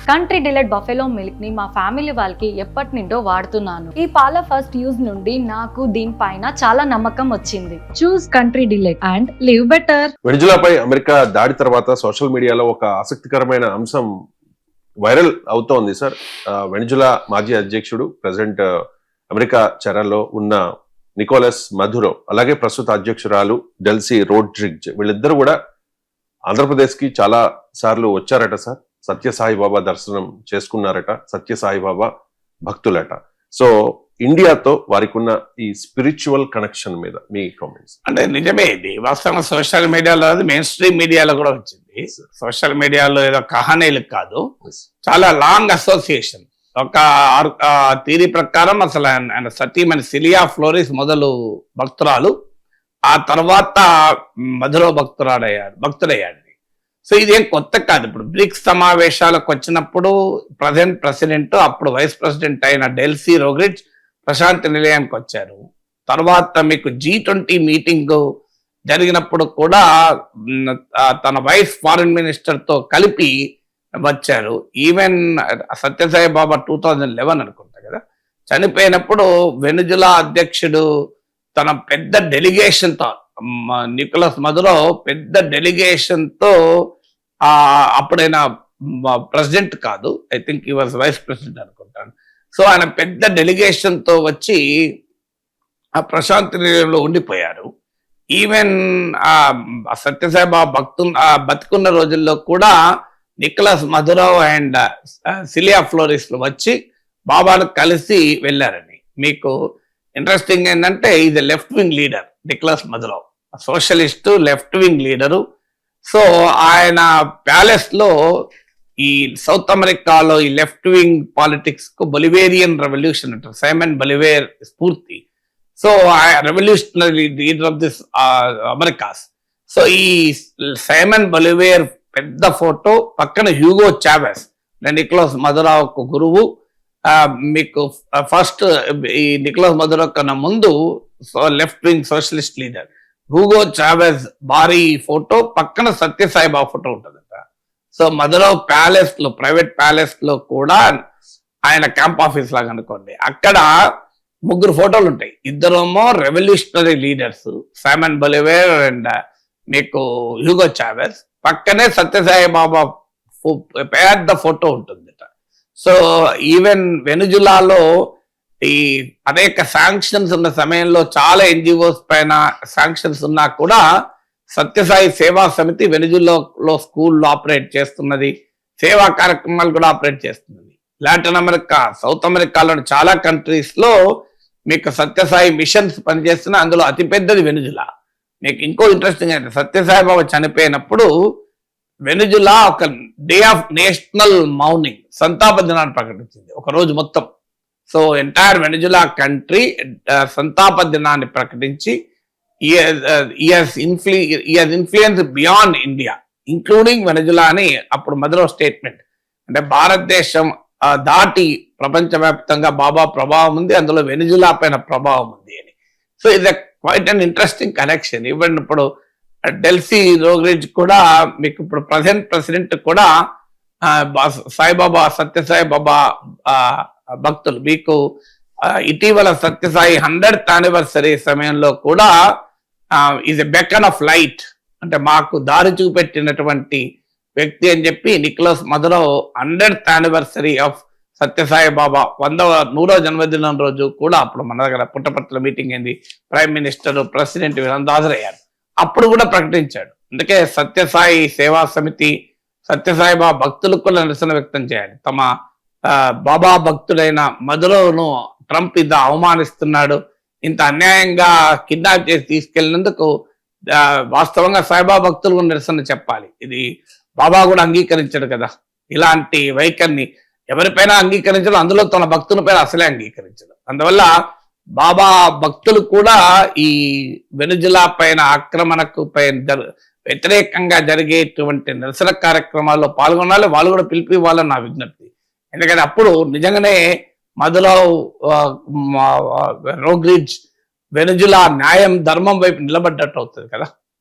Country delight buffalo milk ని మా family వాళ్ళకి ఎప్పటి నుండో వాడుతున్నాను. ఈ పాల ఫస్ట్ యూజ్ నుండి నాకు దీనిపైన చాలా నమ్మకం వచ్చింది. Choose country delight and live better. వెనిజులాపై అమెరికా దాడి తర్వాత సోషల్ మీడియాలో ఒక ఆసక్తికరమైన అంశం వైరల్ అవుతోంది సార్. వెనిజులా మాజీ అధ్యక్షుడు ప్రెసిడెంట్ అమెరికా చెరలో ఉన్న నికోలస్ మధురో, అలాగే ప్రస్తుత అధ్యక్షురాలు డెల్సీ రోడ్రిగ్జ్, వీళ్ళిద్దరూ కూడా ఆంధ్రప్రదేశ్ కి చాలా సార్లు వచ్చారట సార్. సత్యసాయిబాబా దర్శనం చేసుకున్నారట, సత్యసాయిబాబా భక్తులట. సో ఇండియాతో వారికి ఉన్న ఈ స్పిరిచువల్ కనెక్షన్ మీద మీ కామెంట్స్? అంటే నిజమే, ఇది వాస్తవంగా సోషల్ మీడియాలో, మెయిన్ స్ట్రీమ్ మీడియాలో కూడా వచ్చింది. సోషల్ మీడియాలో ఏదో కహానీలు కాదు, చాలా లాంగ్ అసోసియేషన్. ఒక థియరీ ప్రకారం అసలు ఆయన సతీమణి సిలియా ఫ్లోరిస్ మొదలు భక్తురాలు, ఆ తర్వాత మధురో భక్తుడయ్యాడు. సో ఇదేం కొత్త కాదు. ఇప్పుడు బ్రిక్స్ సమావేశాలకు వచ్చినప్పుడు ప్రజెంట్ ప్రెసిడెంట్, అప్పుడు వైస్ ప్రెసిడెంట్ అయిన డెల్సీ రోడ్రిగ్జ్ ప్రశాంతి నిలయానికి వచ్చారు. తర్వాత మీకు G20 మీటింగ్ జరిగినప్పుడు కూడా తన వైస్ ఫారిన్ మినిస్టర్ తో కలిపి వచ్చారు. ఈవెన్ సత్యసాయి బాబా 2011 అనుకుంటా కదా చనిపోయినప్పుడు వెనిజులా అధ్యక్షుడు తన పెద్ద డెలిగేషన్ తో, నికోలస్ మధురో పెద్ద డెలిగేషన్ తో, అప్పుడైనా ప్రెసిడెంట్ కాదు, ఐ థింక్ ఈ వాజ్ వైస్ ప్రెసిడెంట్ అనుకుంటాను. సో ఆయన పెద్ద డెలిగేషన్ తో వచ్చి ఆ ప్రశాంతి నిలయంలో ఉండిపోయారు. ఈవెన్ సత్యసాయి బాబా బతుకున్న రోజుల్లో కూడా Nicolas Maduro and Cilia Flores వచ్చి బాబాను కలిసి వెళ్ళారని. మీకు ఇంట్రెస్టింగ్ ఏంటంటే ఇది left wing leader Nicolas Maduro, socialist left wing leader. So ఆయన ప్యాలెస్ లో ఈ సౌత్ అమెరికాలో ఈ లెఫ్ట్ వింగ్ పాలిటిక్స్ కు బొలివేరియన్ రెవల్యూషన్ అంటారు, సైమన్ బొలివేర్ స్ఫూర్తి. So revolutionary leader of this Americas. So ఈ సైమన్ బొలివేర్ పెద్ద ఫోటో పక్కన హ్యూగో చావెస్, నికోలస్ మధురో గురువు. మీకు ఫస్ట్ ఈ నికోలస్ మధురో కన్నా ముందు left wing socialist leader Hugo Chavez భారీ ఫోటో పక్కన సత్యసాయిబాబా ఫోటో ఉంటుందట. సో మధురో ప్యాలెస్ లో, ప్రైవేట్ ప్యాలెస్ లో కూడా ఆయన క్యాంప్ ఆఫీస్ లాగా అనుకోండి, అక్కడ 3 ఫోటోలు ఉంటాయి. ఇద్దరేమో రెవల్యూషనరీ లీడర్స్, సైమన్ బొలివేర్ అండ్ మీకు హ్యూగో చావెస్. పక్కనే సత్యసాయి బాబా పెద్ద ఫోటో ఉంటుందట. సో ఈవెన్ వెనిజులాలో ఈ అనేక శాంక్షన్స్ ఉన్న సమయంలో, చాలా ఎన్జిఓస్ పైన శాంక్షన్స్ ఉన్నా కూడా సత్యసాయి సేవా సమితి వెనిజులాలో స్కూల్లో ఆపరేట్ చేస్తున్నది, సేవా కార్యక్రమాలు కూడా ఆపరేట్ చేస్తున్నది. లాటిన్ అమెరికా, సౌత్ అమెరికాలోని చాలా కంట్రీస్ లో మీకు సత్యసాయి మిషన్స్ పనిచేస్తున్న, అందులో అతిపెద్దది వెనిజులా. మీకు ఇంకో ఇంట్రెస్టింగ్ అయితే, సత్యసాయి బాబా చనిపోయినప్పుడు వెనిజులా ఒక డే ఆఫ్ నేషనల్ మౌర్నింగ్, సంతాప దినాన్ని ప్రకటించింది, ఒక రోజు మొత్తం. సో ఎంటైర్ వెనిజులా కంట్రీ సంతాప దినాన్ని ప్రకటించి influence beyond India including Venezuela అని అప్పుడు మధురో స్టేట్మెంట్. అంటే భారతదేశం దాటి ప్రపంచవ్యాప్తంగా బాబా ప్రభావం ఉంది, అందులో వెనిజులా పైన ప్రభావం ఉంది అని. సో ఇది quiet an interesting connection. Even ఇప్పుడు డెల్సీ రోడ్రిగ్జ్ కూడా మీకు ఇప్పుడు ప్రజెంట్ ప్రెసిడెంట్ కూడా సాయిబాబా, సత్యసాయి బాబా భక్తులు. మీకు ఇటీవల సత్యసాయి 100th యానివర్సరీ సమయంలో కూడా is a beacon of light, అంటే మాకు దారి చూపెట్టినటువంటి వ్యక్తి అని చెప్పి Nicolas Maduro 100th anniversary of Sathya Sai Baba జన్మదినం రోజు కూడా అప్పుడు మన దగ్గర పుట్టపర్తిలో మీటింగ్ అయింది. ప్రైమ్ మినిస్టర్, ప్రెసిడెంట్ వీరంతా హాజరయ్యారు. అప్పుడు కూడా ప్రకటించాడు. అందుకే సత్యసాయి సేవా సమితి, సత్యసాయి బాబా భక్తులకు కూడా నిరసన వ్యక్తం చేయాలి. తమ బాబా భక్తుడైన మధురోను ట్రంప్ ఇంత అవమానిస్తున్నాడు, ఇంత అన్యాయంగా కిడ్నాప్ చేసి తీసుకెళ్ళినందుకు వాస్తవంగా సాయిబాబా భక్తులకు నిరసన చెప్పాలి. ఇది బాబా కూడా అంగీకరించాడు కదా, ఇలాంటి వైఖరిని ఎవరిపైన అంగీకరించడం, అందులో తన భక్తుల పైన అసలే అంగీకరించడం. అందువల్ల బాబా భక్తులు కూడా ఈ వెనిజులా పైన ఆక్రమణకు వ్యతిరేకంగా జరిగేటువంటి నిరసన కార్యక్రమాల్లో పాల్గొనాలి, వాళ్ళు కూడా పిలిపి ఇవ్వాలని నా విజ్ఞప్తి. ఎందుకంటే అప్పుడు నిజంగానే మధురో రోడ్రిగ్జ్ వెనిజులా న్యాయం ధర్మం వైపు నిలబడ్డట్టు అవుతుంది కదా.